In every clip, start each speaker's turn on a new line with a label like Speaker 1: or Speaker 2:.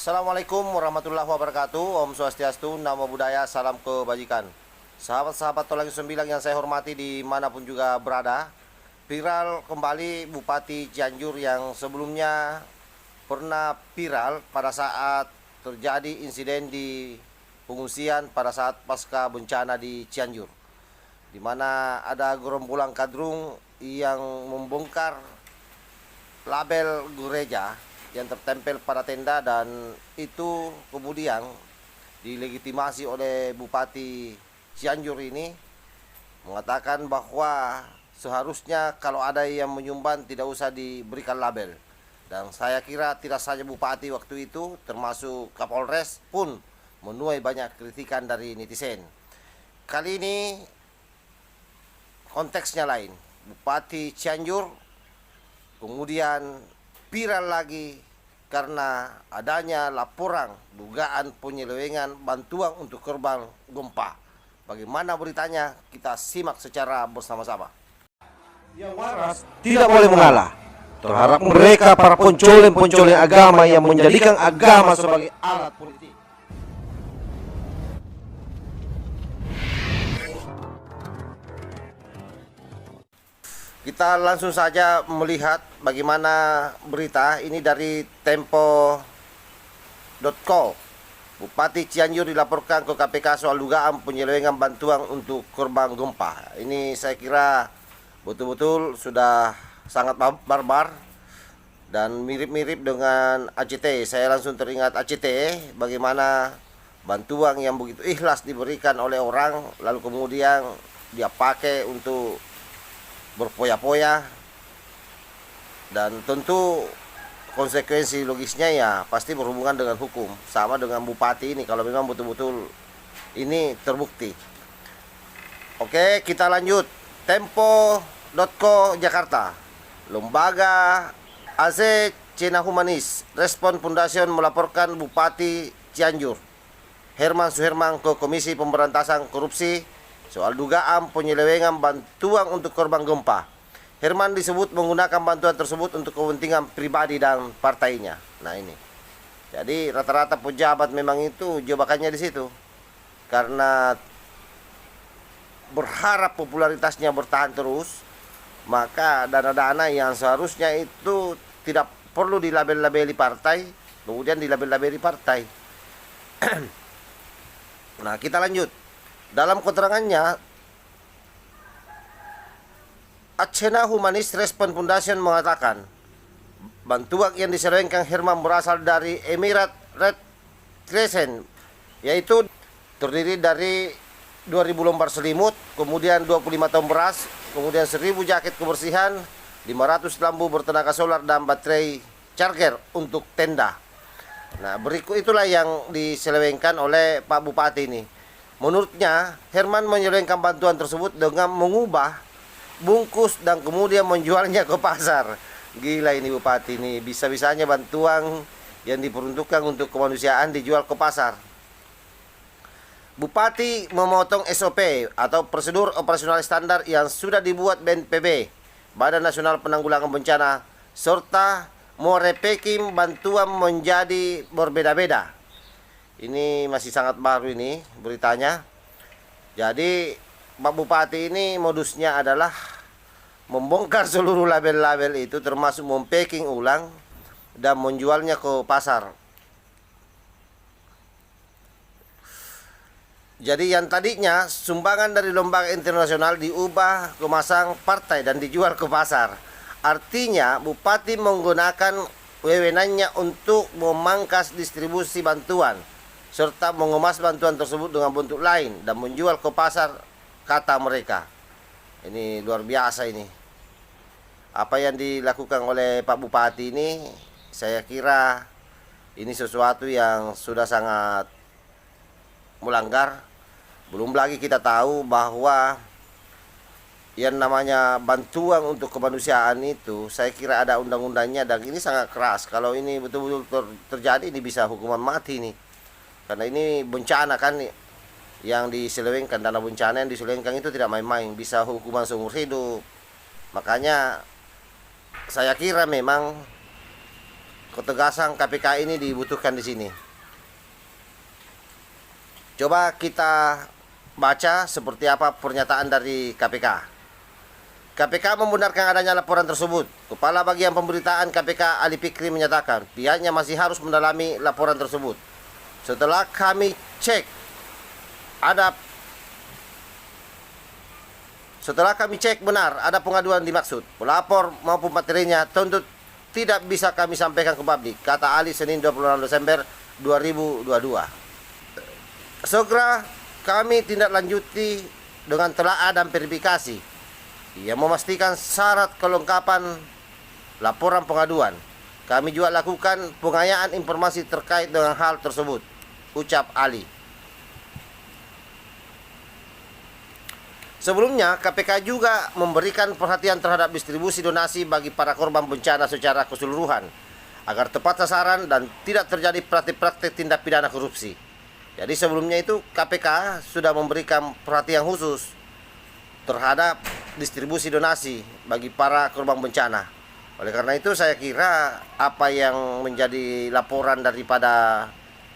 Speaker 1: Assalamualaikum warahmatullahi wabarakatuh. Om Swastiastu, Namo Buddhaya, salam kebajikan. Sahabat-sahabat Tolang Sembilang yang saya hormati dimanapun juga berada, viral kembali Bupati Cianjur yang sebelumnya pernah viral pada saat terjadi insiden di pengungsian pada saat pasca bencana di Cianjur, di mana ada gerombolan kadrung yang membongkar label gereja yang tertempel pada tenda, dan itu kemudian dilegitimasi oleh Bupati Cianjur ini mengatakan bahwa seharusnya kalau ada yang menyumbang tidak usah diberikan label. Dan saya kira tidak saja Bupati waktu itu, termasuk Kapolres pun menuai banyak kritikan dari netizen. Kali ini konteksnya lain. Bupati Cianjur kemudian viral lagi karena adanya laporan dugaan penyelewengan bantuan untuk korban gempa. Bagaimana beritanya? Kita simak secara bersama-sama.
Speaker 2: Yang waras tidak boleh mengalah terhadap mereka para pencoleng-pencoleng agama yang menjadikan agama sebagai alat politik.
Speaker 1: Kita langsung saja melihat bagaimana berita ini dari Tempo.co. Bupati Cianjur dilaporkan ke KPK soal dugaan penyelewengan bantuan untuk korban gempa. Ini saya kira betul-betul sudah sangat barbar dan mirip-mirip dengan ACT. Saya langsung teringat ACT, bagaimana bantuan yang begitu ikhlas diberikan oleh orang lalu kemudian dia pakai untuk berpoya-poya, dan tentu konsekuensi logisnya ya pasti berhubungan dengan hukum. Sama dengan Bupati ini kalau memang betul-betul ini terbukti. Oke, kita lanjut. Tempo.co Jakarta. Lembaga AC Cina Humanis Respon Foundation melaporkan Bupati Cianjur Herman Suherman ke Komisi Pemberantasan Korupsi soal dugaan penyelewengan bantuan untuk korban gempa. Herman disebut menggunakan bantuan tersebut untuk kepentingan pribadi dan partainya. Nah ini. Jadi rata-rata pejabat memang itu jebakannya di situ. Karena berharap popularitasnya bertahan terus, maka dana-dana yang seharusnya itu tidak perlu dilabel-labeli partai, kemudian dilabel-labeli partai. Nah, kita lanjut. Dalam keterangannya, Acena Humanis Respon Foundation mengatakan bantuan yang diselewengkan Herman berasal dari Emirat Red Crescent, yaitu terdiri dari 2000 lembar selimut, kemudian 25 ton beras, kemudian 1000 jaket kebersihan, 500 lampu bertenaga solar dan baterai charger untuk tenda. Nah, berikut itulah yang diselewengkan oleh Pak Bupati ini. Menurutnya, Herman menyelewengkan bantuan tersebut dengan mengubah bungkus dan kemudian menjualnya ke pasar. Gila ini Bupati ini, bisa-bisanya bantuan yang diperuntukkan untuk kemanusiaan dijual ke pasar. Bupati memotong SOP atau prosedur operasional standar yang sudah dibuat BNPB, Badan Nasional Penanggulangan Bencana, serta merepacking bantuan menjadi berbeda-beda. Ini masih sangat baru ini beritanya. Jadi Pak Bupati ini modusnya adalah membongkar seluruh label-label itu, termasuk mempacking ulang dan menjualnya ke pasar. Jadi yang tadinya sumbangan dari lembaga internasional diubah kemasang partai dan dijual ke pasar. Artinya Bupati menggunakan wewenangnya untuk memangkas distribusi bantuan serta mengemas bantuan tersebut dengan bentuk lain dan menjual ke pasar, kata mereka. Ini luar biasa ini. Apa yang dilakukan oleh Pak Bupati ini, saya kira ini sesuatu yang sudah sangat melanggar. Belum lagi kita tahu bahwa yang namanya bantuan untuk kemanusiaan itu, saya kira ada undang-undangnya dan ini sangat keras. Kalau ini betul-betul terjadi, ini bisa hukuman mati nih. Karena ini bencana kan, yang diselewengkan, dana bencana yang diselewengkan itu tidak main-main, bisa hukuman seumur hidup. Makanya saya kira memang ketegasan KPK ini dibutuhkan di sini. Coba kita baca seperti apa pernyataan dari KPK. KPK membenarkan adanya laporan tersebut. Kepala Bagian Pemberitaan KPK Ali Fikri menyatakan pihaknya masih harus mendalami laporan tersebut. Setelah kami cek benar ada pengaduan dimaksud, pelapor maupun materinya tentu tidak bisa kami sampaikan ke publik, kata Ali Senin 26 Desember 2022. Segera kami tindak lanjuti dengan telaah dan verifikasi. Ia memastikan syarat kelengkapan laporan pengaduan. Kami juga lakukan pengayaan informasi terkait dengan hal tersebut, ucap Ali. Sebelumnya, KPK juga memberikan perhatian terhadap distribusi donasi bagi para korban bencana secara keseluruhan, agar tepat sasaran dan tidak terjadi praktik-praktik tindak pidana korupsi. Jadi sebelumnya itu KPK sudah memberikan perhatian khusus terhadap distribusi donasi bagi para korban bencana. Oleh karena itu saya kira apa yang menjadi laporan daripada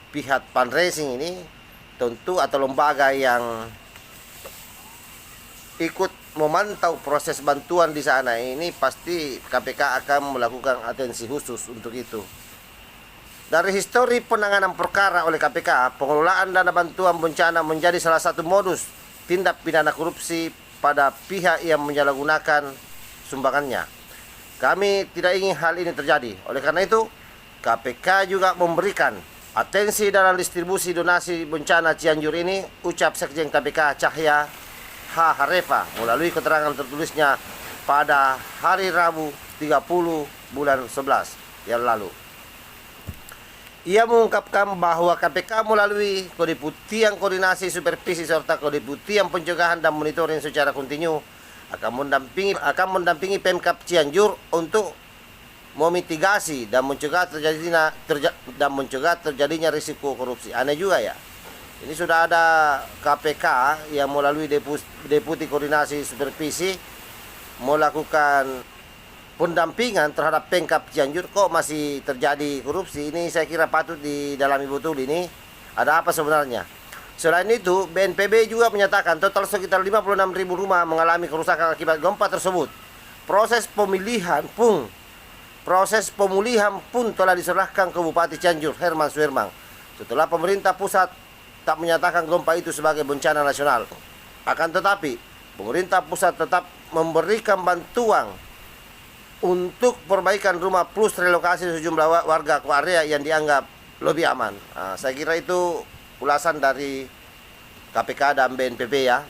Speaker 1: pihak fundraising ini tentu atau lembaga yang ikut memantau proses bantuan di sana ini pasti KPK akan melakukan atensi khusus untuk itu. Dari histori penanganan perkara oleh KPK, pengelolaan dana bantuan bencana menjadi salah satu modus tindak pidana korupsi pada pihak yang menyalahgunakan sumbangannya. Kami tidak ingin hal ini terjadi. Oleh karena itu, KPK juga memberikan atensi dalam distribusi donasi bencana Cianjur ini, ucap Sekjen KPK Cahya H. Harefa melalui keterangan tertulisnya pada hari Rabu 30 bulan 11 yang lalu. Ia mengungkapkan bahwa KPK melalui Kedeputian Koordinasi Supervisi serta Kedeputian Pencegahan dan Monitoring secara kontinu akan mendampingi Pemkab Cianjur untuk memitigasi dan mencegah terjadinya risiko korupsi. Aneh juga ya. Ini sudah ada KPK yang melalui Deputi Koordinasi Supervisi melakukan pendampingan terhadap Pemkab Cianjur, kok masih terjadi korupsi. Ini saya kira patut didalami betul, ini ada apa sebenarnya. Selain itu, BNPB juga menyatakan total sekitar 56.000 rumah mengalami kerusakan akibat gempa tersebut. Proses pemulihan pun telah diserahkan ke Bupati Cianjur Herman Suherman setelah pemerintah pusat tak menyatakan gempa itu sebagai bencana nasional. Akan tetapi, pemerintah pusat tetap memberikan bantuan untuk perbaikan rumah plus relokasi sejumlah warga ke area yang dianggap lebih aman. Saya kira itu ulasan dari KPK dan BNPB ya.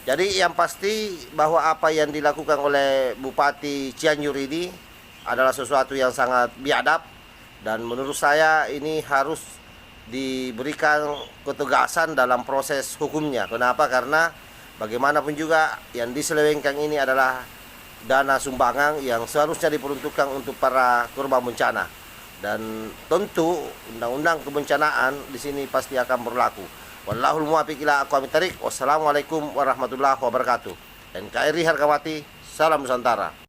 Speaker 1: Jadi yang pasti bahwa apa yang dilakukan oleh Bupati Cianjur ini adalah sesuatu yang sangat biadab, dan menurut saya ini harus diberikan ketegasan dalam proses hukumnya. Kenapa? Karena bagaimanapun juga yang diselewengkan ini adalah dana sumbangan yang seharusnya diperuntukkan untuk para korban bencana, dan tentu undang-undang kebencanaan di sini pasti akan berlaku. Wallahul muwaffiq ila aqwamit thariq. Wassalamualaikum warahmatullahi wabarakatuh. NKRI Hargamati, salam Nusantara.